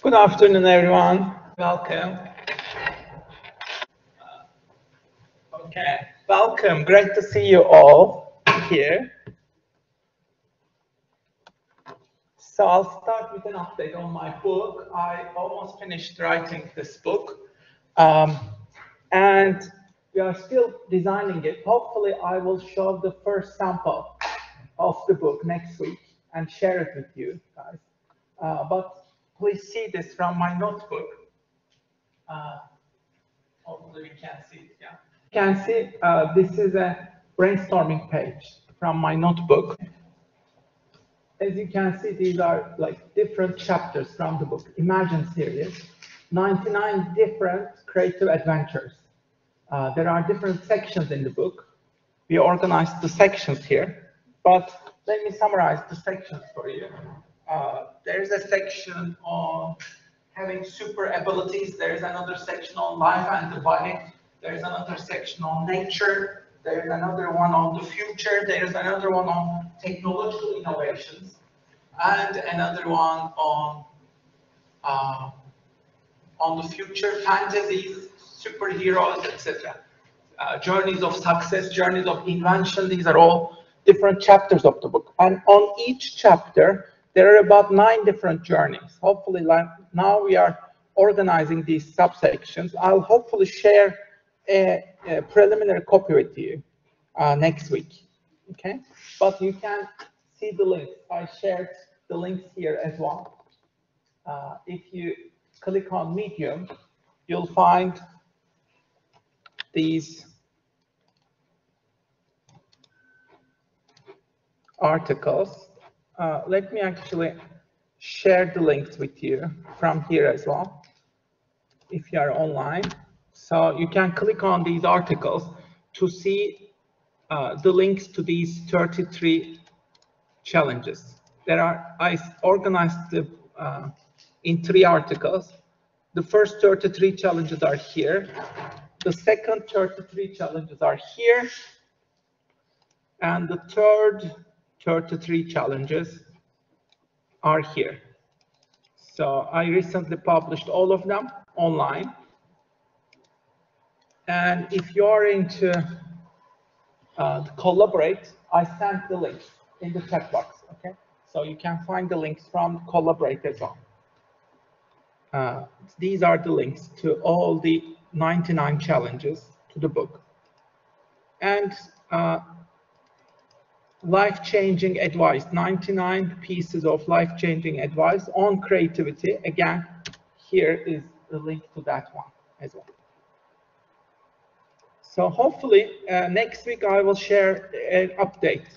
Good afternoon, everyone. Welcome. Okay, welcome. Great to see you all here. So I'll start with an update on my book. I almost finished writing this book, and we are still designing it. Hopefully, I will show the first sample of the book next week and share it with you guys. But please see this from my notebook. Hopefully we can see it, yeah. You can see this is a brainstorming page from my notebook. As you can see, these are like different chapters from the book. Imagine series, 99 different creative adventures. There are different sections in the book. We organized the sections here, but let me summarize the sections for you. There's a section on having super abilities. There's another section on life and the body. There's another section on nature. There's another one on the future. There's another one on technological innovations, and another one on the future fantasies, superheroes, etc. Journeys of success, journeys of invention. These are all different chapters of the book, and on each chapter there are about 9 different journeys. Hopefully, like now we are organizing these subsections. I'll hopefully share a preliminary copy with you next week. Okay, but you can see the links. I shared the links here as well. If you click on Medium, you'll find these articles. Let me actually share the links with you from here as well, if you are online. So you can click on these articles to see the links to these 33 challenges. I organized them in 3 articles. The first 33 challenges are here. The second 33 challenges are here. And the third 33 challenges are here. So I recently published all of them online. And if you're into Collaborate, I sent the links in the chat box, okay? So you can find the links from Collaborate as well. These are the links to all the 99 challenges to the book. And life-changing advice, 99 pieces of life-changing advice on creativity. Again, here is the link to that one as well. So hopefully next week I will share an update.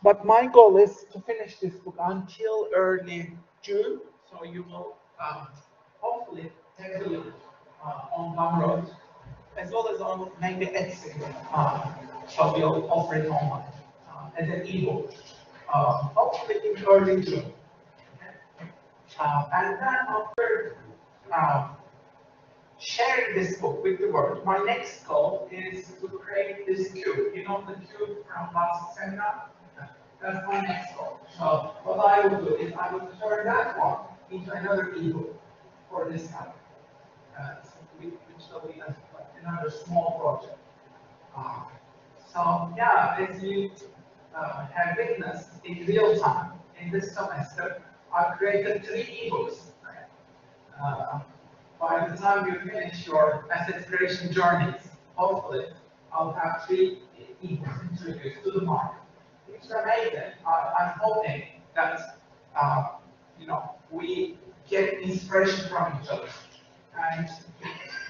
But my goal is to finish this book until early June. So you will hopefully take a look on Gumroad, as well as on maybe Etsy. So we'll offer it online as an ebook, hopefully in early June. And then after sharing this book with the world, my next goal is to create this cube. You know the cube from last seminar? That's my next goal. So what I will do is I will turn that one into another ebook for this time. Which will be another small project. So yeah, as you have witnessed in real time in this semester, I've created 3 ebooks. By the time you finish your asset creation journeys, hopefully I'll have 3 ebooks introduced to the market. It's amazing. I'm hoping that you know, we get inspiration from each other. And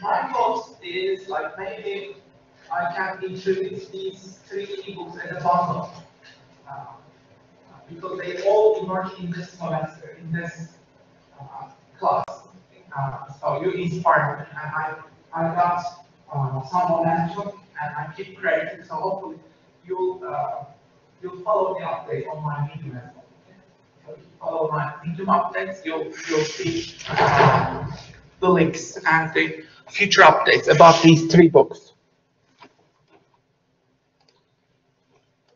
my thought is like maybe I can introduce these 3 ebooks as a bundle because they all emerge in this semester, in this class. So you inspire me, and I got some momentum, and I keep creating. So hopefully you'll follow the update on my Medium as well. Okay? So if you follow my Medium updates, you'll see the links and the future updates about these 3 books.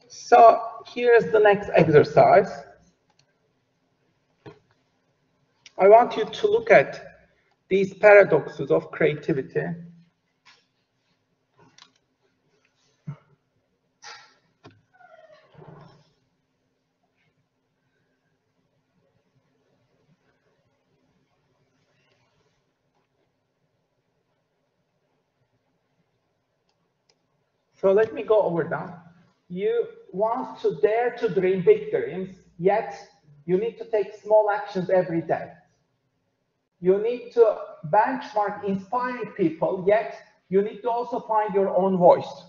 So here's the next exercise. I want you to look at these paradoxes of creativity. So let me go over them. You want to dare to dream big dreams, yet you need to take small actions every day. You need to benchmark inspiring people, yet you need to also find your own voice.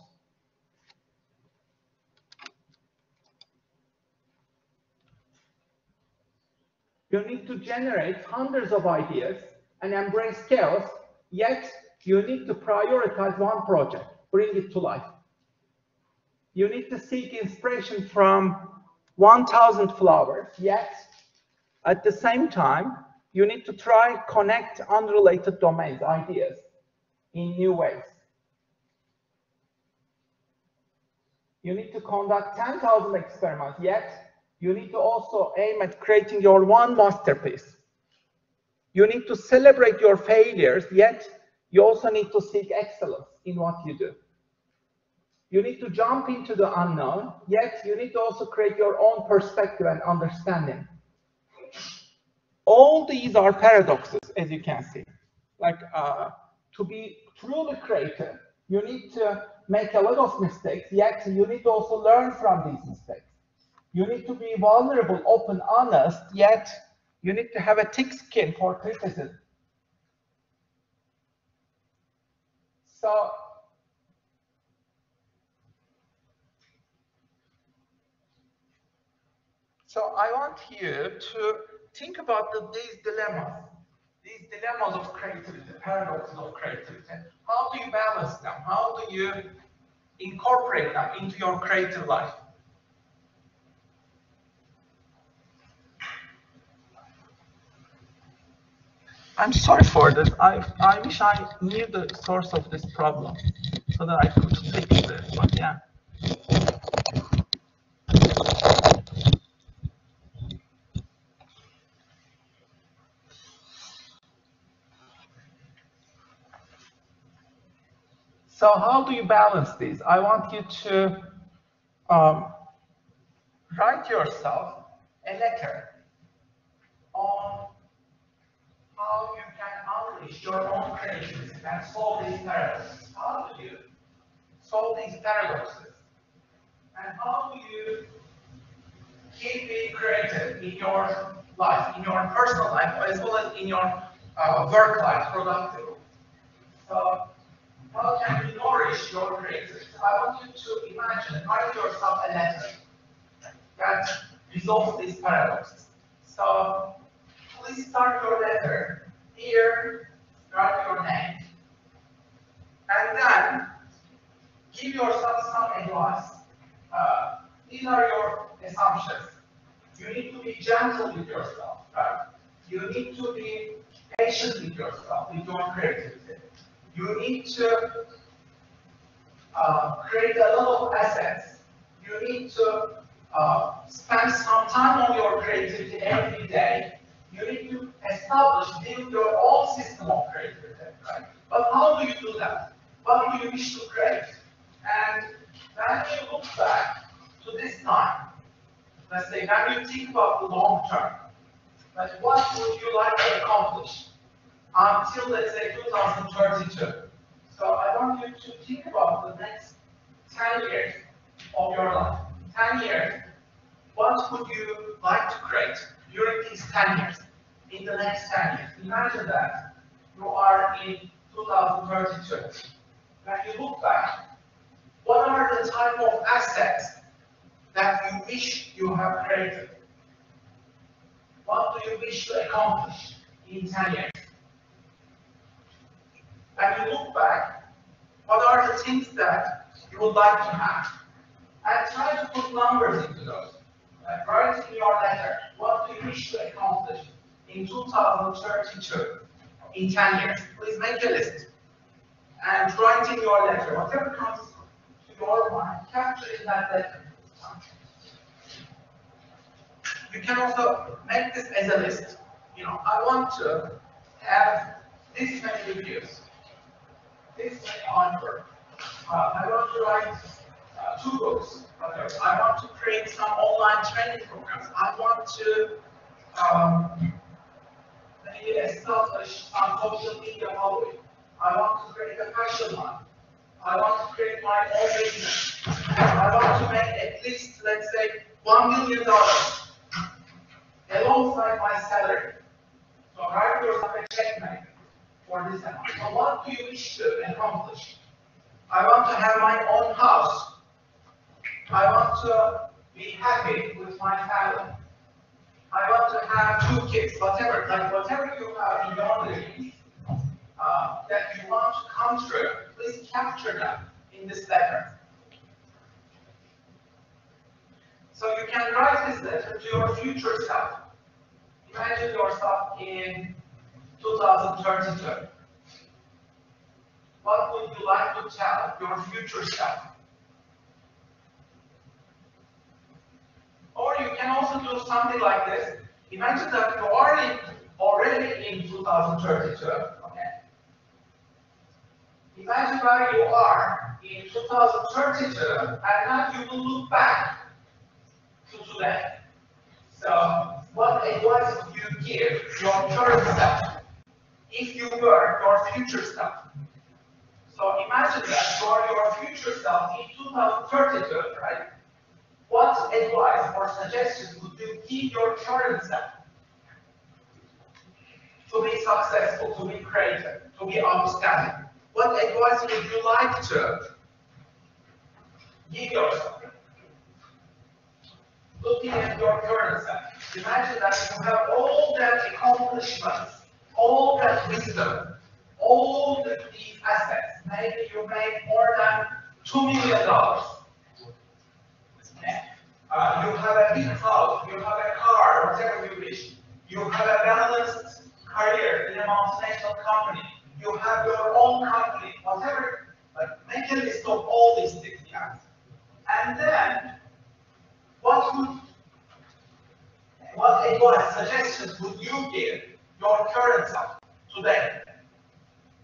You need to generate hundreds of ideas and embrace chaos, yet you need to prioritize one project, bring it to life. You need to seek inspiration from 1,000 flowers, yet at the same time, you need to try connect unrelated domains, ideas, in new ways. You need to conduct 10,000 experiments, yet you need to also aim at creating your one masterpiece. You need to celebrate your failures, yet you also need to seek excellence in what you do. You need to jump into the unknown, yet you need to also create your own perspective and understanding. All these are paradoxes, as you can see. Like, to be truly creative, you need to make a lot of mistakes, yet you need to also learn from these mistakes. You need to be vulnerable, open, honest, yet you need to have a thick skin for criticism. So I want you to think about these dilemmas of creativity, paradoxes of creativity. How do you balance them? How do you incorporate them into your creative life? I'm sorry for this. I wish I knew the source of this problem so that I could fix this, but yeah. So how do you balance these? I want you to write yourself a letter on how you can unleash your own creativity and solve these paradoxes. How do you solve these paradoxes? And how do you keep being creative in your life, in your personal life, as well as in your work life, productive? So how can you nourish your creativity? I want you to imagine, write yourself a letter that resolves these paradoxes. So please start your letter here, write your name, and then give yourself some advice. These are your assumptions. You need to be gentle with yourself, right? You need to be patient with yourself, with your creativity. You need to create a lot of assets. You need to spend some time on your creativity every day. You need to build your own system of creativity, right? But how do you do that? What do you wish to create? And when you look back to this time, let's say when you think about the long term, like what would you like to accomplish until, let's say, 2032? So I want you to think about the next 10 years of your life. 10 years, what would you like to create during these 10 years? In the next 10 years, imagine that you are in 2032. When you look back, what are the type of assets that you wish you have created? What do you wish to accomplish in 10 years? When you look back, what are the things that you would like to have? And try to put numbers into those. Write in your letter, what do you wish to accomplish in 2032, in 10 years? Please make a list. And write in your letter, whatever comes to your mind, capture in that letter. You can also make this as a list. I want to have this many reviews, this many onward. I want to write 2 books. I want to create some online training programs. I want to maybe establish some social media following. I want to create a fashion line. I want to create my own business. I want to make at least, let's say, $1 million alongside my salary. So write yourself a check maybe for this amount. So what do you wish to accomplish? I want to have my own house. I want to be happy with my family. I want to have 2 kids, whatever you have in your dreams that you want to come true, please capture them in this letter. So you can write this letter to your future self. Imagine yourself in 2032. What would you like to tell your future self? Or you can also do something like this. Imagine that you are already in 2032. Okay. Imagine where you are in 2032, and now you will look back to today. So, what advice would you give your current self if you were your future self? So imagine that you are your future self in 2032, right? What advice or suggestions would you give your current self to be successful, to be creative, to be outstanding? What advice would you like to give yourself? Looking at your current self, imagine that you have all that accomplishments, all that wisdom, all these assets. Maybe you make more than $2 million. You have a big house, you have a car, whatever you wish. You have a balanced career in a multinational company. You have your own company, whatever. Make a list of all these things. Yeah? And then, what advice, suggestions would you give your current self today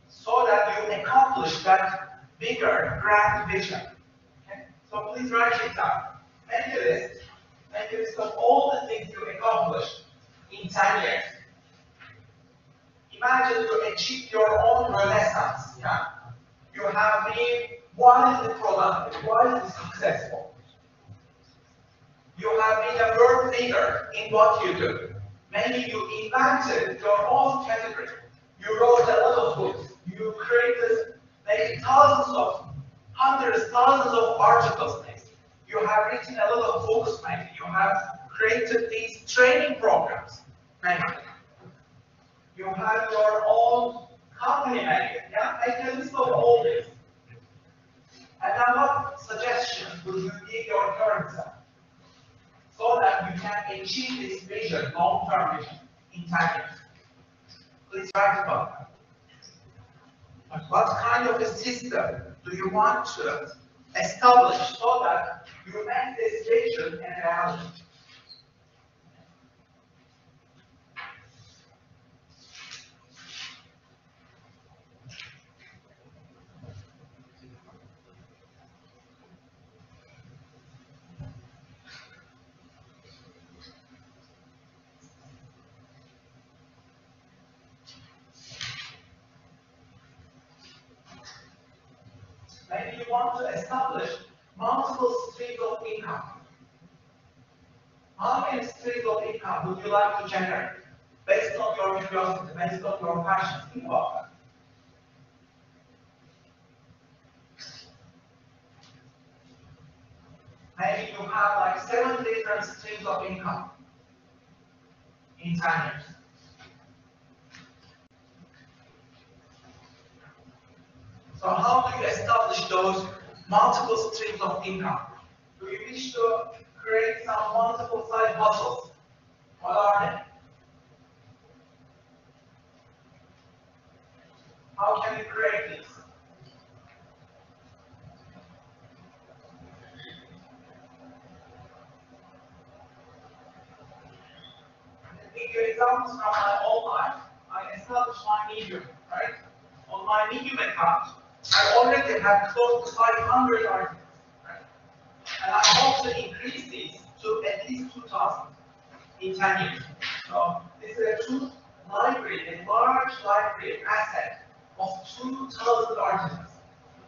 so that you accomplish that bigger, grand vision? Okay? So please write it down. Make a list of all the things you accomplished in 10 years. Imagine you achieve your own renaissance. Yeah? You have been wildly productive, wildly successful. You have been a world leader in what you do. Maybe you invented your own category. You wrote a lot of books. You created maybe hundreds, thousands of articles. You have written a lot of books, maybe. You have created these training programs, maybe. You have your own company, maybe. Yeah? Make a list of all this. And then what suggestions would you give your current self so that you can achieve this vision, long-term vision, in 10 years? Please write about that. What kind of a system do you want to establish so that you make this vision a reality? Maybe you want to establish multiple streams of income. How many streams of income would you like to generate based on your curiosity, based on your passion? Think about that. Maybe you have like 7 different streams of income in 10 years. So how do you establish those multiple streams of income? Do you wish to create some multiple side hustles? What are they? How can you create this? I'll give you examples from my whole life, I established my Medium, right? On my Medium account, I already have close to 500 articles, right? And I hope to increase these to at least 2,000 in 10 years. So this is a true library, a large library asset of 2,000 articles.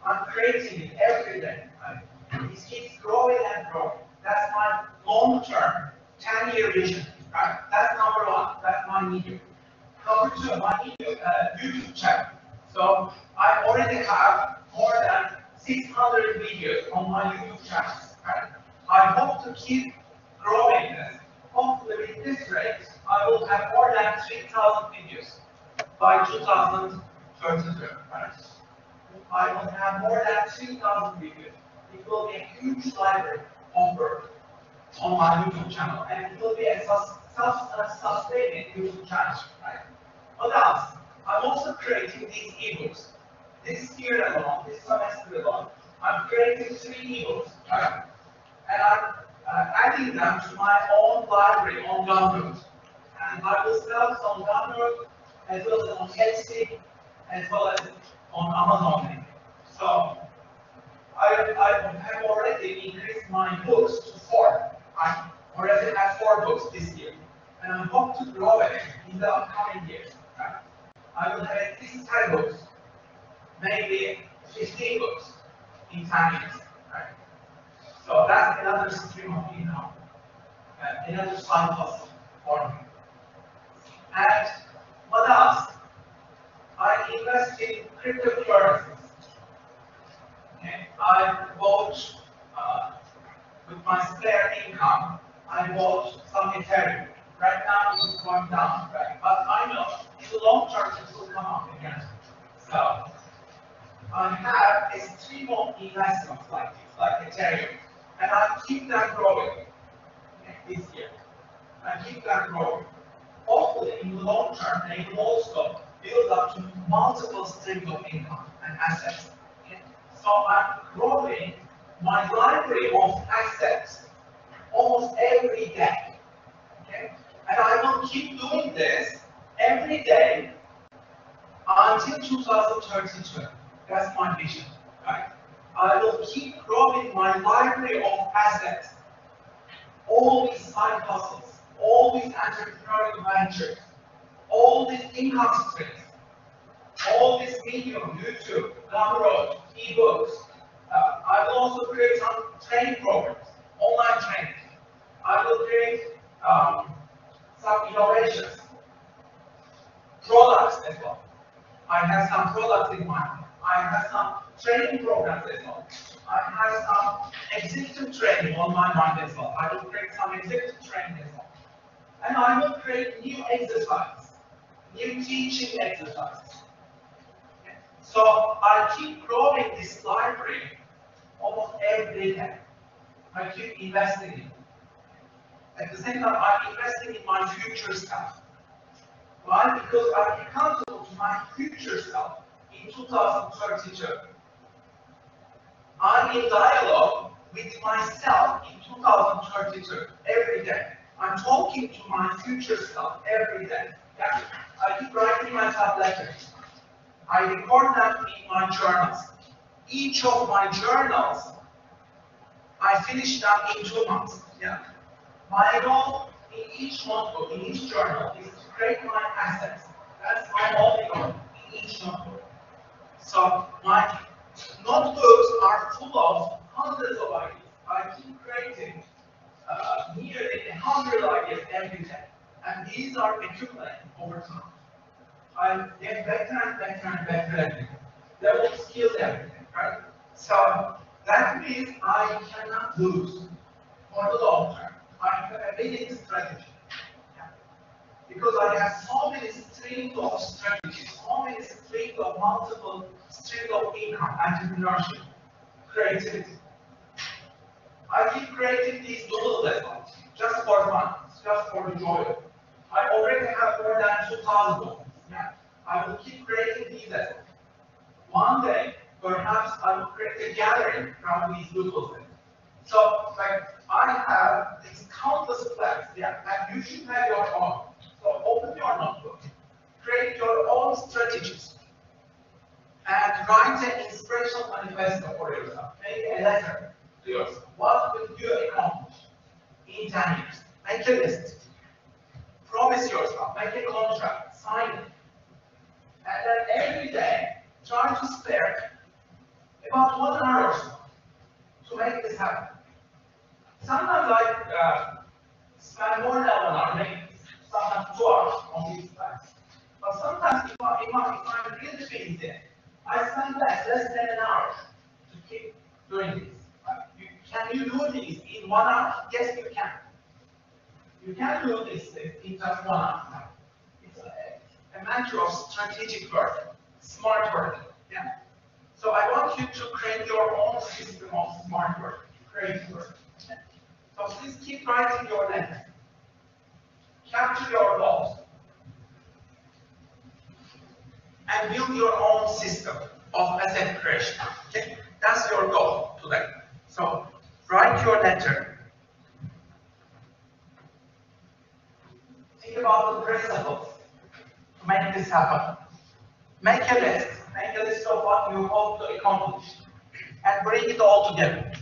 I'm creating it every day. Right? It keeps growing and growing. That's my long-term 10-year vision. Right? That's number one. That's my Medium. Number two, my YouTube channel. So I already have more than 600 videos on my YouTube channel. Right? I hope to keep growing this. Hopefully, with this rate, I will have more than 3,000 videos by 2032. Right? I will have more than 3,000 videos. It will be a huge library of work on my YouTube channel, and it will be a self-sustaining YouTube channel. Right? What else? I'm also creating these ebooks. This year alone, this semester alone, I'm creating 3 ebooks, right? And I'm adding them to my own library on Gumroad. And I will sell it on Gumroad, as well as on Etsy, as well as on Amazon. So I have already increased my books to 4. I already have 4 books this year. And I hope to grow it in the upcoming years. Right? I will have at least 10 books, maybe 15 books in 10 years. Right? So that's another stream of income, another side hustle for me. And what else? I invest in cryptocurrencies. Okay? I bought, with my spare income, I bought some Ethereum. Right now it's going down, right? But I know in the long term it will come up again. So I have a stream of investments like this, like Ethereum, and I keep them growing this year. I keep them growing. Hopefully, in the long term, they will also build up to multiple streams of income and assets. Okay? So I'm growing my library of assets almost every day. Okay? And I will keep doing this every day until 2032. That's my vision. Right? I will keep growing my library of assets, all these side hustles, all these entrepreneurial ventures, all these income streams, all this Medium, YouTube, Gumroad, ebooks. I will also create some training programs, online training. I will create some innovations, products as well. I have some products in mind. I have some training programs as well. I have some executive training on my mind as well. I will create some executive training as well. And I will create new exercises, new teaching exercises. Okay. So I keep growing this library almost every day. I keep investing in it. At the same time, I'm investing in my future self. Why? Because I'm accountable to my future self in 2032. I'm in dialogue with myself in 2032 every day. I'm talking to my future self every day. Yeah? I keep writing myself letters. I record them in my journals. Each of my journals, I finish them in 2 months. Yeah? My goal in each notebook, in each journal, is to create my assets. That's my only goal in each notebook. So my notebooks are full of hundreds of ideas. I keep creating nearly 100 ideas every day. And these are accumulating over time. I get better and better and better every day. Level skills every day, right? So that means I cannot lose for the long term. I have a winning strategy. Yeah. Because I have so many streams of strategies, so many streams of multiple streams of income, entrepreneurship, creativity. I keep creating these doodles as well, just for fun, just for the joy of it. I already have more than 2,000 doodles. Yeah. I will keep creating these as well. One day, perhaps I will create a gathering from these doodles. So, like, I have these countless plans, yeah, and you should have your own. So open your notebook, contract, sign it. And then every day, try to spare about 1 hour or so to make this happen. Sometimes I spend more than 1 hour, maybe sometimes 2 hours on these tasks. But sometimes if I'm really busy, I spend less than an hour to keep doing this. Can you do this in 1 hour? Yes, you can. You can do this in just 1 hour. It's a matter of strategic work, smart work. Yeah. So I want you to create your own system of smart work, creative work. So please keep writing your letter. Capture your goals. And build your own system of asset creation. Okay? That's your goal today. So write your letter. Think about the principles to make this happen. Make a list of what you hope to accomplish, and bring it all together.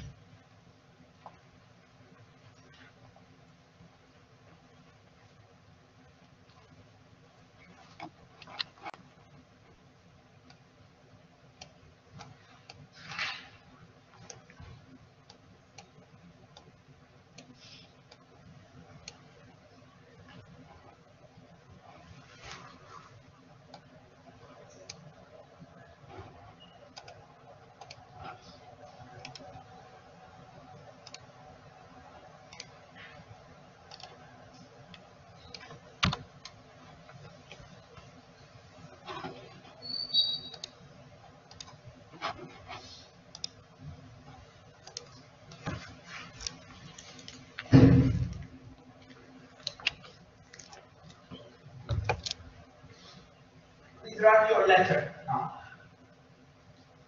Please write your letter now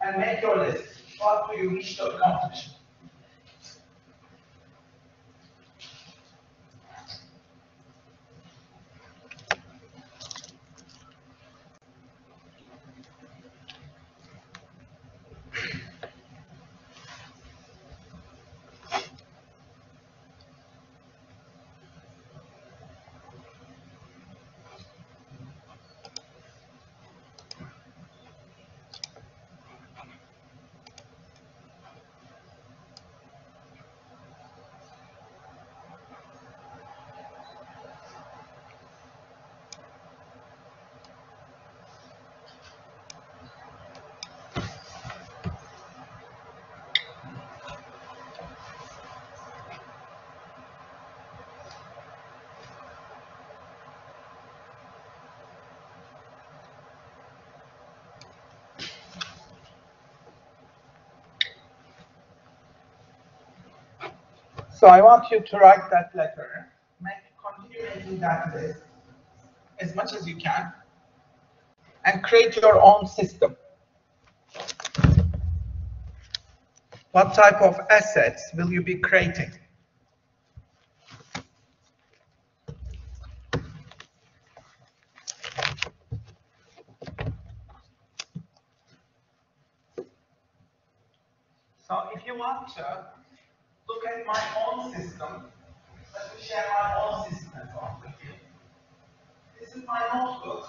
and make your list. What do you wish to accomplish? So I want you to write that letter, continue making that list as much as you can, and create your own system. What type of assets will you be creating? So if you want to look at my own system, let me share my own system as well with you. This is my notebook.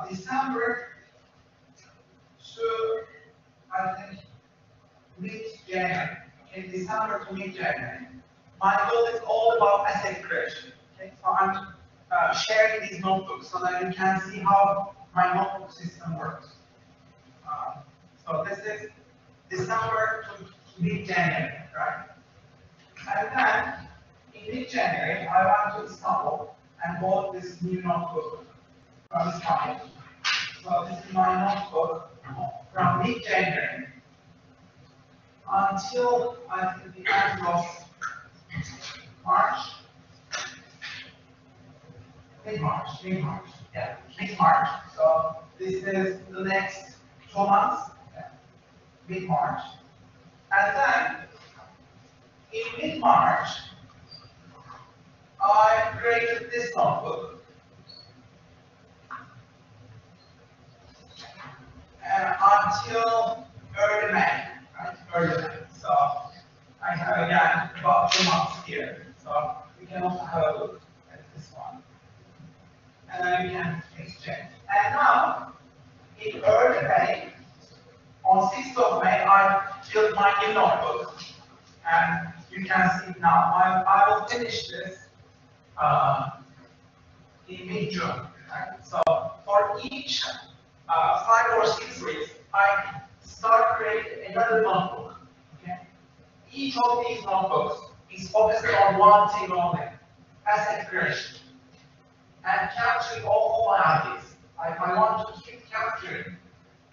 December to, I think, mid-January. Okay, December to mid-January. My goal is all about asset creation. Okay, so I'm sharing these notebooks so that you can see how my notebook system works. So this is December to mid-January, right? And then in mid-January, I went to Istanbul and bought this new notebook from Istanbul. So this is my notebook from mid-January until I think the end of March. Mid-March, yeah, mid-March. So this is the next 2 months, mid-March. And then in mid-March, I created this notebook. Until early May, right? Early May. So I have again about 2 months here. So we can also have a look at this one. that you can exchange. And now, in early May, on 6th of May, I built my new notebook. And you can see now, I will finish this in mid-June. Right? So for each 5 or 6 weeks, I start creating another notebook. Okay? Each of these notebooks is focused on one thing only, asset creation. And capturing all my ideas. I want to keep capturing,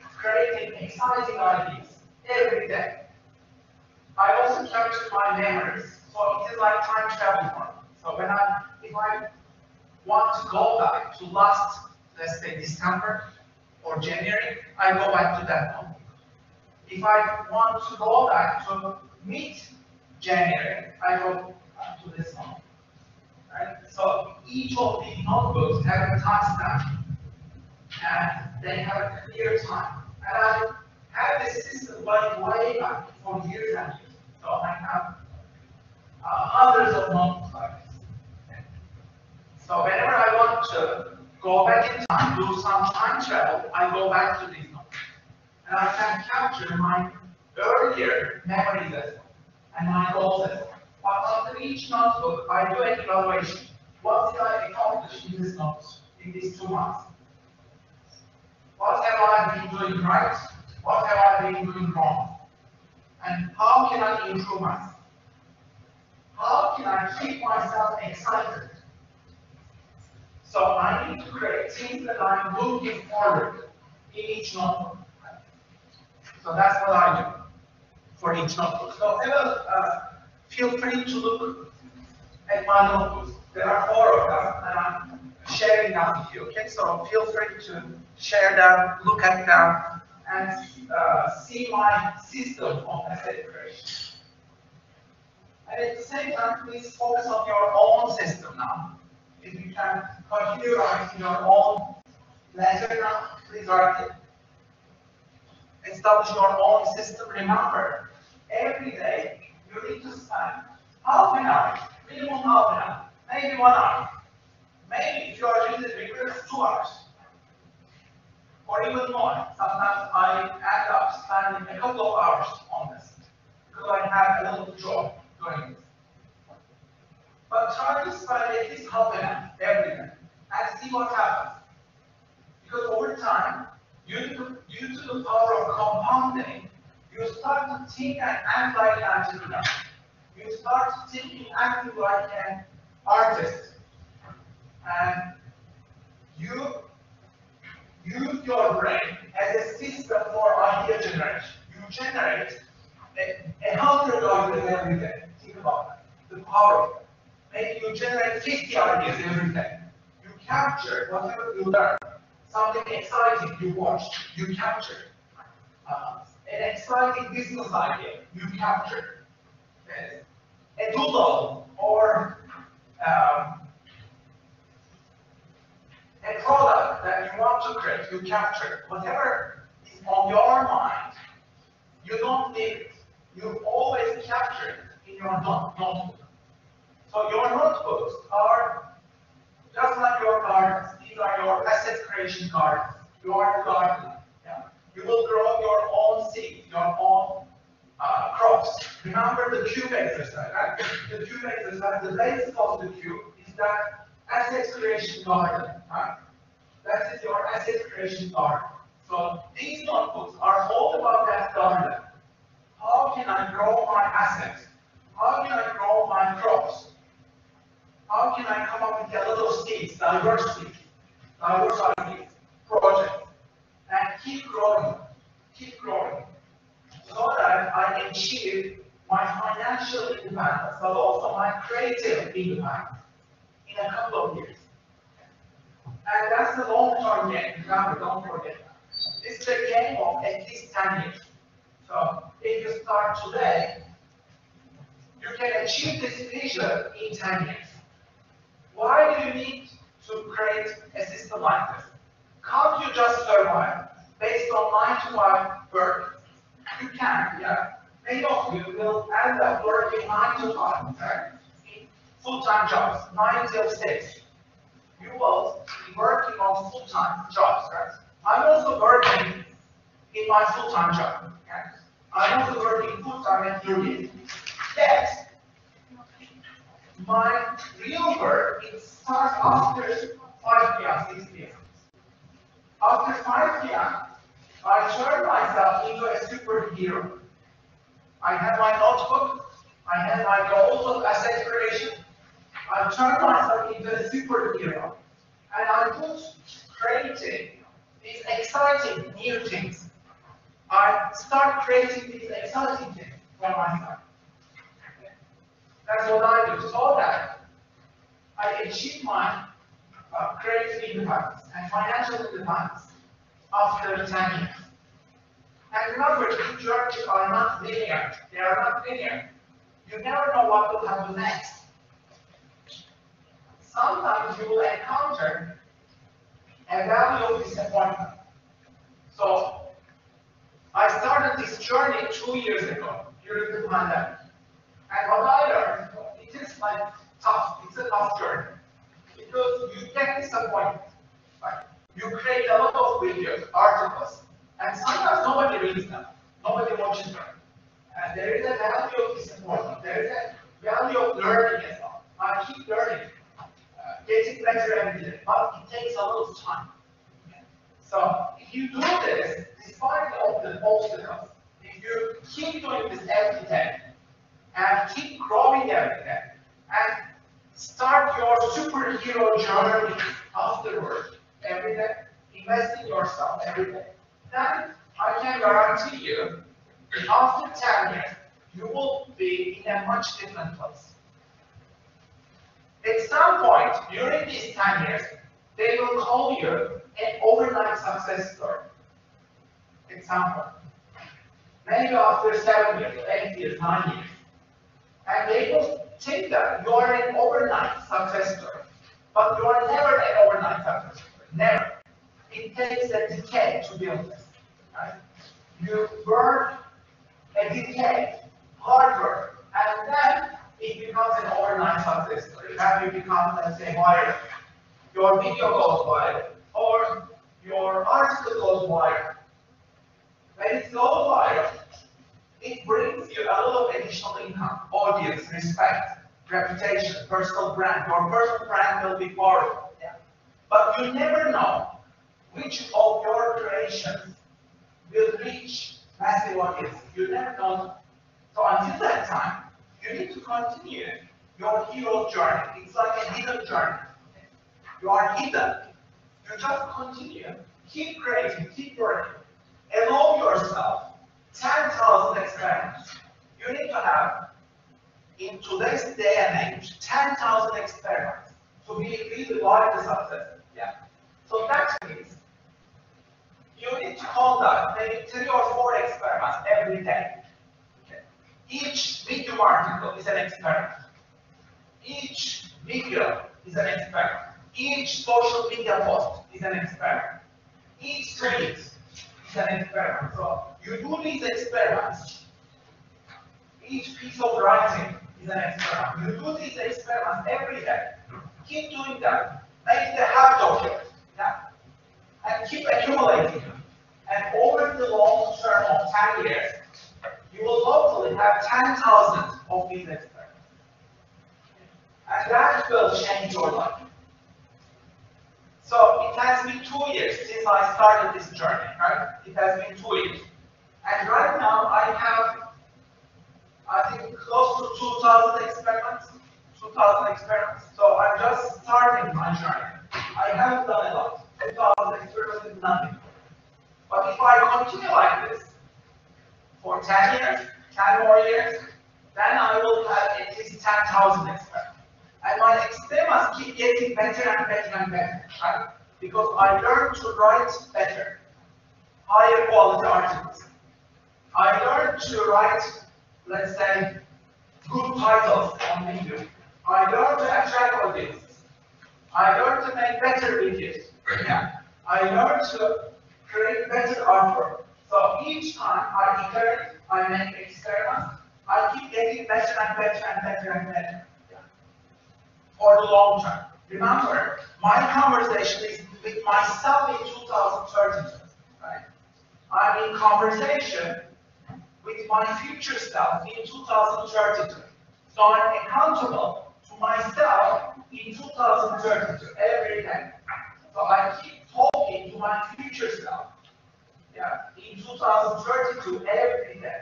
creating exciting ideas every day. I also capture my memories, so it is like time travel for me. So if I want to go back to last, let's say December or January, I go back to that notebook. If I want to go back to mid-January, I go back to this notebook. Right? So each of these notebooks have a timestamp, and they have a clear time. And I have this system going way back for years and years. So I have hundreds of notebooks like this. Okay. So whenever I want to go back in time, do some time travel, I go back to these notebooks. And I can capture my earlier memories as well, and my goals as well. But after each notebook, I do an evaluation. What did I accomplish in this notebook, in these 2 months? What have I been doing right? What have I been doing wrong? And how can I improve myself? How can I keep myself excited? So I need to create things that I'm looking forward to in each notebook. So that's what I do for each notebook. So feel free to look at my notebooks. There are 4 of them, and I'm sharing them with you. Okay, so feel free to share them, look at them, and see my system of asset creation. And at the same time, please focus on your own system now. If you can continue writing your own ledger now, please write it. Establish your own system. Remember, every day you need to spend half an hour, minimum half an hour, maybe 1 hour. Maybe if you are really rigorous, 2 hours. Or even more. Sometimes I end up spending a couple of hours on this because I have a little joy doing this. But try to spend at least half an hour every day and see what happens. Because over time, due to the power of compounding, you start to think and act like an entrepreneur. You start thinking, acting like an artist. And you use your brain as a system for idea generation. You generate 100 ideas every day. Think about that. The power of it. Maybe you generate 50 ideas every day. You capture whatever you learn. Something exciting you watch, you capture. An exciting business idea, you capture. A doodle or a product that you want to create, you capture. Whatever is on your mind, you don't leave it. You always capture it in your notebook. So your notebooks are just like your gardens. These are your asset creation gardens. You are the gardener. Yeah? You will grow your own seeds, your own crops. Remember the cube exercise, right? The cube exercise, the basis of the cube is that asset creation garden. Right? That is your asset creation garden. So these notebooks are all about that garden. How can I grow my assets? How can I grow my crops? How can I come up with a little seeds, diverse ideas, projects, and keep growing, so that I achieve my financial independence, but also my creative independence in a couple of years. And that's the long-term game. Remember, don't forget that. This is a game of at least 10 years. So if you start today, you can achieve this vision in 10 years. Why do you need to create a system like this? Can't you just survive based on 9 to 5 work? You can, yeah. Many of you will end up working 9 to 5, right? In full-time jobs, 9 till 6. You will be working of full-time jobs, right? I'm also working in my full-time job. Okay? I'm also working full-time at UNIT. Yet, my real work, it starts after 5 p.m., 6 p.m. After 5 p.m., I turn myself into a superhero. I have my notebook, I have my goals of asset creation. I turn myself into a superhero. And I put creating these exciting new things. I start creating these exciting things for myself. That's what I do, so that I achieve my creative independence and financial independence after 10 years. And remember, these journeys are not linear. They are not linear. You never know what will happen next. Sometimes you will encounter a valley of disappointment. So, I started this journey 2 years ago during the pandemic. And what I learned, it is like tough. It's a tough journey. Because you get disappointed. Right? You create a lot of videos, articles, and sometimes nobody reads them. Nobody watches them. And there is a value of disappointment. There is a value of learning as well. I keep learning, getting better every day, but it takes a little time. So if you do this, despite the obstacles, if you keep doing this every day, and keep growing every day, and start your superhero journey afterward every day, invest in yourself every day, then I can guarantee you, after 10 years, you will be in a much different place. At some point during these 10 years, they will call you an overnight success story. At some point. Maybe after 7 years, 8 years, 9 years. And they will think that you are an overnight success story. But you are never an overnight success story. Never. It takes a decade to build this. Right? You work a decade, hard work, and then it becomes an overnight success story. Then you become, let's say, viral. Your video goes viral, or your article goes viral. When it goes viral, it brings you a lot of additional income, audience, respect, reputation, personal brand. Your personal brand will be powerful. Yeah. But you never know which of your creations will reach massive audience. You never know. So until that time, you need to continue your hero journey. It's like a hidden journey. You are hidden. You just continue. Keep creating, keep working. Allow yourself 10,000 experiments. You need to have, in today's day and age, 10,000 experiments to be really widely successful. Yeah. So that means you need to conduct maybe 3 or 4 experiments every day. Okay. Each Medium article is an experiment. Each video is an experiment. Each social media post is an experiment. Each tweet is an experiment. So you do these experiments. Each piece of writing is an experiment. You do these experiments every day. Keep doing them. Make it a habit of yours. Yeah? And keep accumulating them. And over the long term of 10 years, you will hopefully have 10,000 of these experiments. And that will change your life. So it has been 2 years since I started this journey, right? It has been 2 years. And right now I have, I think, close to 2,000 experiments. 2,000 experiments. So I'm just starting my journey. I haven't done a lot. 2,000 experiments is nothing. But if I continue like this for 10 years, 10 more years, then I will have at least 10,000 experiments. And my experiments keep getting better and better and better, right? Because I learned to write better, higher quality articles. I learned to write, let's say, good titles on Medium. I learned to attract audiences. I learned to make better videos. Yeah. I learned to create better artwork. So each time I iterate, I make experiments, I keep getting better and better and better and better. Yeah. For the long term. Remember, my conversation is with myself in 2032, right? I'm in conversation with my future self in 2032. So I'm accountable to myself in 2032 every day. So I keep talking to my future self, in 2032 every day.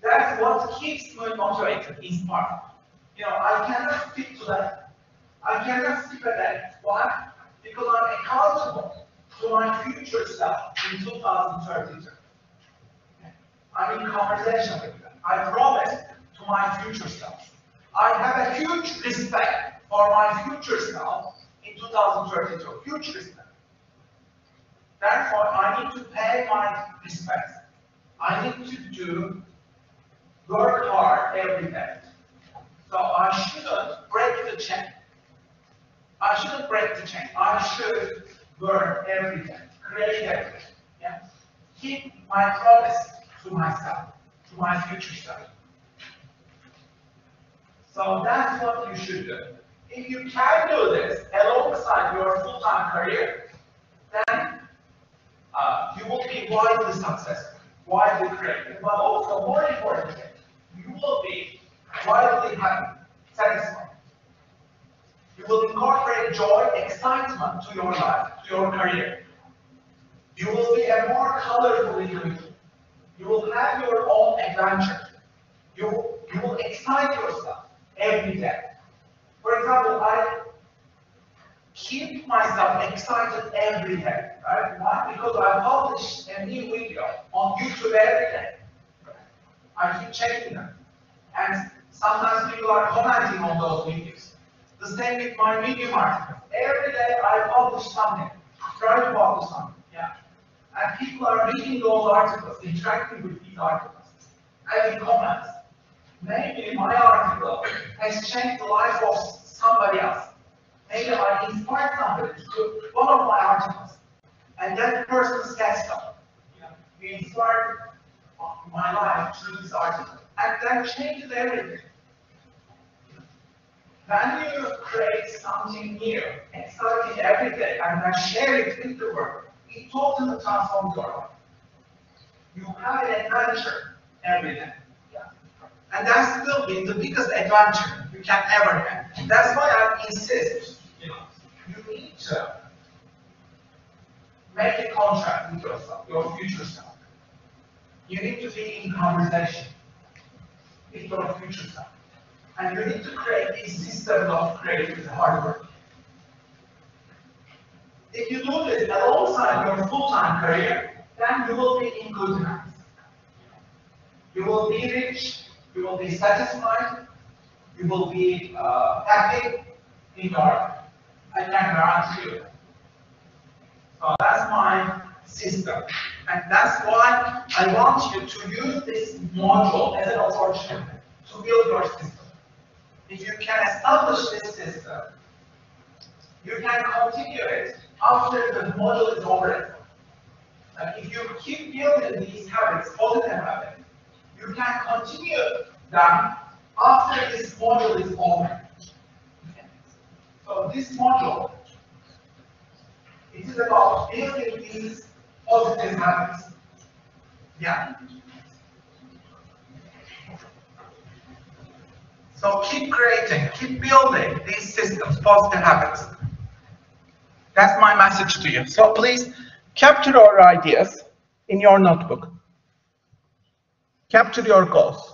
That's what keeps me motivated, inspired. I cannot stick to that. I cannot skip a day. Why? Because I'm accountable to my future self in 2032. I'm in conversation with them. I promise to my future self. I have a huge respect for my future self in 2032. Huge respect. Therefore, I need to pay my respects. I need to work hard every day. So I shouldn't break the chain. I shouldn't break the chain. I should work every day, create every day. Yeah? Keep my promise to myself, to my future self. So that's what you should do. If you can do this alongside your full-time career, then you will be widely successful, widely creative, but also more importantly, you will be widely happy, satisfied. You will incorporate joy, excitement to your life, to your career. You will be a more colorful individual. You will have your own adventure. You will excite yourself every day. For example, I keep myself excited every day, right? Why? Because I publish a new video on YouTube every day. I keep checking them. And sometimes people are commenting on those videos. The same with my Medium articles. Every day I publish something, try to publish something, And people are reading those articles, interacting with these articles, adding comments. Maybe my article has changed the life of somebody else. Maybe I inspired somebody through one of my articles, and that person says so. You inspired my life through this article, and that changes everything. When you create something new, exciting every day, and then share it with the world, it totally transforms your life. You have an adventure every day. And that's still been the biggest adventure you can ever have. That's why I insist, you need to make a contract with yourself, your future self. You need to be in conversation with your future self. And you need to create these systems of creative hard work. If you do this alongside your full-time career, then you will be in good hands. You will be rich, you will be satisfied, you will be happy in your life. I can guarantee you. So that's my system. And that's why I want you to use this module as an opportunity to build your system. If you can establish this system, you can continue it after the module is over. If you keep building these habits, positive habits, you can continue them after this module is over. So this module, it is about building these positive habits. So keep creating, keep building these systems, positive habits. That's my message to you. So please capture your ideas in your notebook. Capture your goals.